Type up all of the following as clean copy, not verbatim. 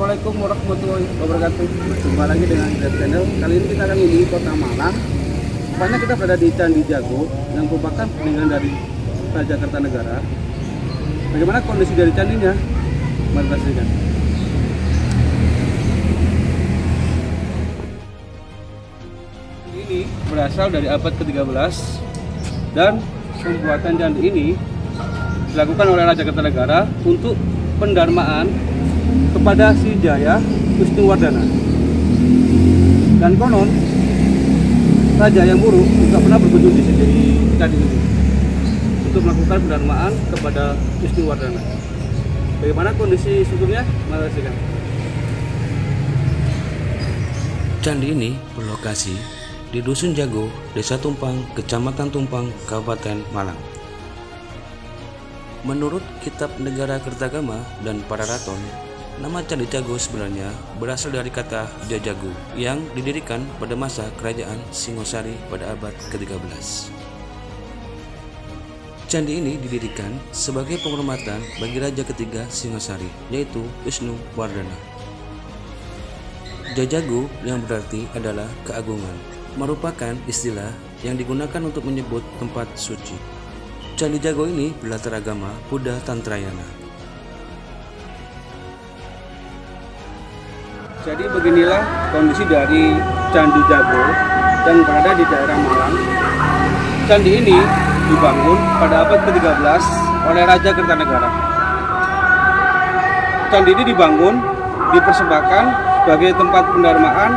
Assalamualaikum warahmatullahi wabarakatuh. Jumpa lagi dengan Grab Channel. Kali ini kita akan menuju Kota Malang. Tepatnya kita berada di Candi Jago yang merupakan peninggalan dari Raja Kertanegara. Bagaimana kondisi dari candinya? Mari kita saksikan. Ini berasal dari abad ke-13 dan pembuatan candi ini dilakukan oleh Raja Kertanegara untuk pendarmaan kepada Srijaya Wisnuwardana. Dan konon raja yang buruk juga pernah berkunjung di sini candi ini untuk melakukan pendarmaan kepada Wisnuwardana. Bagaimana kondisi strukturnya? Mari kita saksikan. Candi ini berlokasi di Dusun Jago, Desa Tumpang, Kecamatan Tumpang, Kabupaten Malang. Menurut Kitab Negara Kertagama dan Pararaton, nama Candi Jago sebenarnya berasal dari kata Jajago yang didirikan pada masa Kerajaan Singosari pada abad ke-13. Candi ini didirikan sebagai penghormatan bagi Raja ketiga Singosari, yaitu Wisnuwardana. Jajago yang berarti adalah keagungan, merupakan istilah yang digunakan untuk menyebut tempat suci. Candi Jago ini berlatar agama Buddha Tantrayana. Jadi beginilah kondisi dari Candi Jago yang berada di daerah Malang. Candi ini dibangun pada abad ke-13 oleh Raja Kertanegara. Candi ini dibangun, dipersembahkan sebagai tempat pendarmaan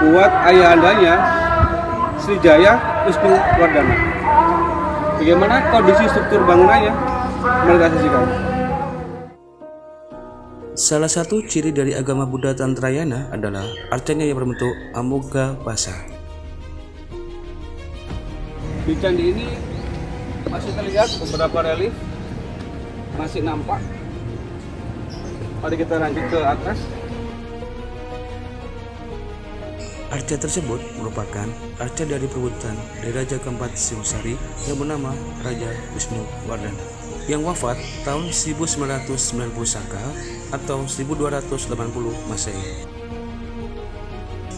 buat ayahandanya Srijaya Wisnuwardana. Bagaimana kondisi struktur bangunannya? Mari kita saksikan. Salah satu ciri dari agama Buddha Tantrayana adalah arcanya yang berbentuk amoga pasa. Di candi ini masih terlihat beberapa relief masih nampak. Mari kita lanjut ke atas. Arca tersebut merupakan arca dari perwujudan dari Raja keempat Singosari yang bernama Raja Wisnuwardana yang wafat tahun 1990 Saka atau 1280 Masehi.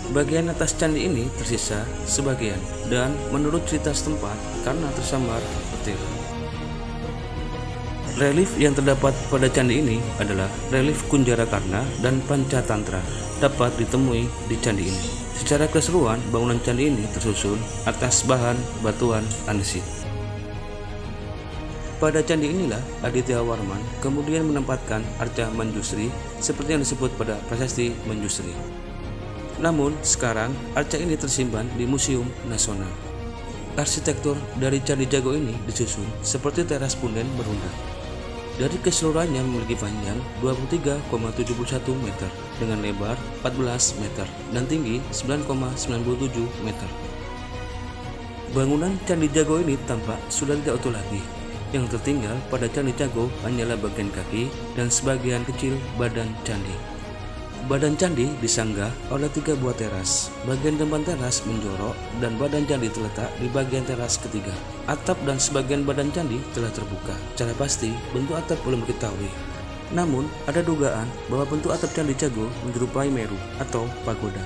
Bagian atas candi ini tersisa sebagian dan menurut cerita setempat karena tersambar petir. Relief yang terdapat pada candi ini adalah relief Kunjarakarna dan Pancatantra dapat ditemui di candi ini. Secara keseluruhan, bangunan candi ini tersusun atas bahan batuan andesit. Pada candi inilah Aditya Warman kemudian menempatkan arca Manjusri seperti yang disebut pada prasasti Manjusri. Namun sekarang arca ini tersimpan di Museum Nasional. Arsitektur dari Candi Jago ini disusun seperti teras punden berundak. Dari keseluruhannya memiliki panjang 23,71 meter dengan lebar 14 meter dan tinggi 9,97 meter. Bangunan Candi Jago ini tampak sudah tidak utuh lagi. Yang tertinggal pada Candi Jago hanyalah bagian kaki dan sebagian kecil badan candi. Badan candi disanggah oleh 3 buah teras. Bagian depan teras menjorok dan badan candi terletak di bagian teras ketiga. Atap dan sebagian badan candi telah terbuka. Secara pasti bentuk atap belum diketahui. Namun ada dugaan bahwa bentuk atap Candi Jago menyerupai Meru atau pagoda.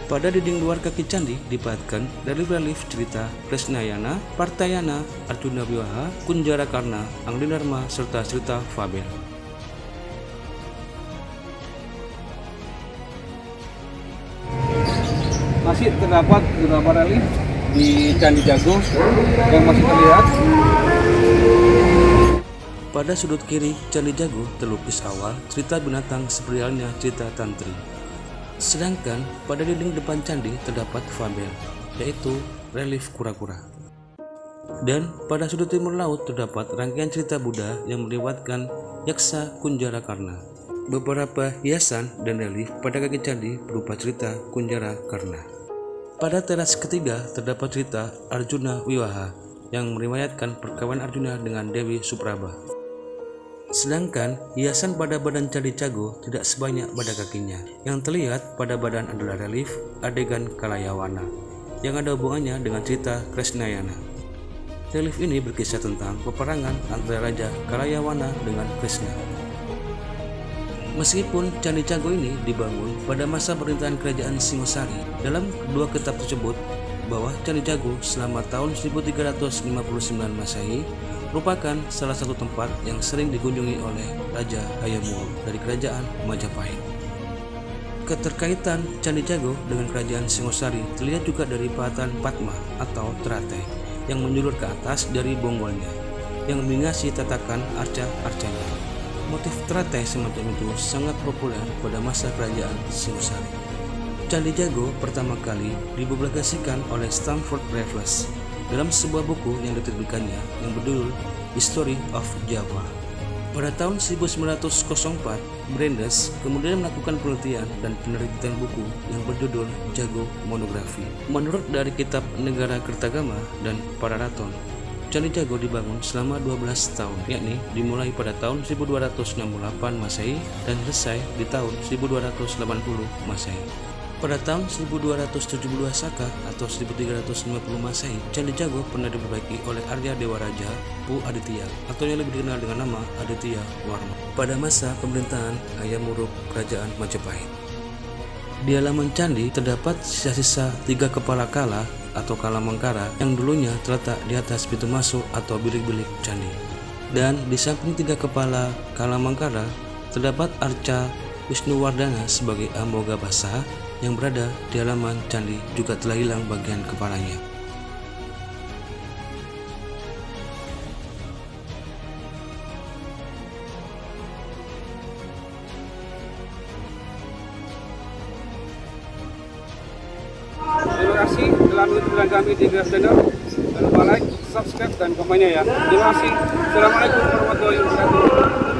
Pada dinding luar kaki candi dipadatkan relief-relief cerita Krishnayana, Partayana, Arjuna Wiwaha, Kunjarakarna, Anglinarma, serta cerita fabel. Masih terdapat beberapa relief di Candi Jago yang masih terlihat. Pada sudut kiri Candi Jago terlukis awal cerita binatang seperti halnya cerita Tantri. Sedangkan pada dinding depan candi terdapat fabel, yaitu relief kura-kura. Dan pada sudut timur laut terdapat rangkaian cerita Buddha yang melibatkan Yaksa Kunjarakarna. Beberapa hiasan dan relief pada kaki candi berupa cerita Kunjarakarna. Pada teras ketiga terdapat cerita Arjuna Wiwaha yang meriwayatkan perkawinan Arjuna dengan Dewi Supraba. Sedangkan hiasan pada badan Candi Jago tidak sebanyak pada kakinya. Yang terlihat pada badan adalah relief adegan Kalayawana yang ada hubungannya dengan cerita Krishnayana. Relief ini berkisah tentang peperangan antara Raja Kalayawana dengan Krishna. Meskipun Candi Canggu ini dibangun pada masa pemerintahan kerajaan Singosari, dalam kedua kitab tersebut bahwa Candi Canggu selama tahun 1359 Masehi merupakan salah satu tempat yang sering dikunjungi oleh Raja Hayam Wuruk dari kerajaan Majapahit. Keterkaitan Candi Canggu dengan kerajaan Singosari terlihat juga dari pahatan Padma atau teratai yang menjulur ke atas dari bonggolnya yang menghiasi tatakan arca-arcanya. Motif teratai semacam itu sangat populer pada masa kerajaan Singosari. Candi Canggu pertama kali dipublikasikan oleh Stamford Raffles dalam sebuah buku yang diterbitkannya yang berjudul History of Java. Pada tahun 1904, Brandes kemudian melakukan penelitian dan penerbitan buku yang berjudul Jago Monografi. Menurut dari kitab Negara Kertagama dan Pararaton, Candi Canggu dibangun selama 12 tahun, yakni dimulai pada tahun 1268 Masehi dan selesai di tahun 1280 Masehi. Pada tahun 1272 Saka atau 1350 Masehi, Candi Canggu pernah diperbaiki oleh Arya Dewa Raja Pu Aditya atau yang lebih dikenal dengan nama Aditya Warma pada masa pemerintahan Hayam Wuruk Kerajaan Majapahit. Di halaman candi terdapat sisa-sisa 3 kepala kala atau kala Mangkara yang dulunya terletak di atas pintu masuk atau bilik-bilik candi. Dan di samping 3 kepala kala Mangkara terdapat arca Wisnuwardhana sebagai Amoga Basah yang berada di halaman candi juga telah hilang bagian kepalanya. Terima kasih telah mengikuti kami di Graf Channel. Jangan lupa like, subscribe, dan komennya ya. Terima kasih. Assalamualaikum warahmatullahi wabarakatuh.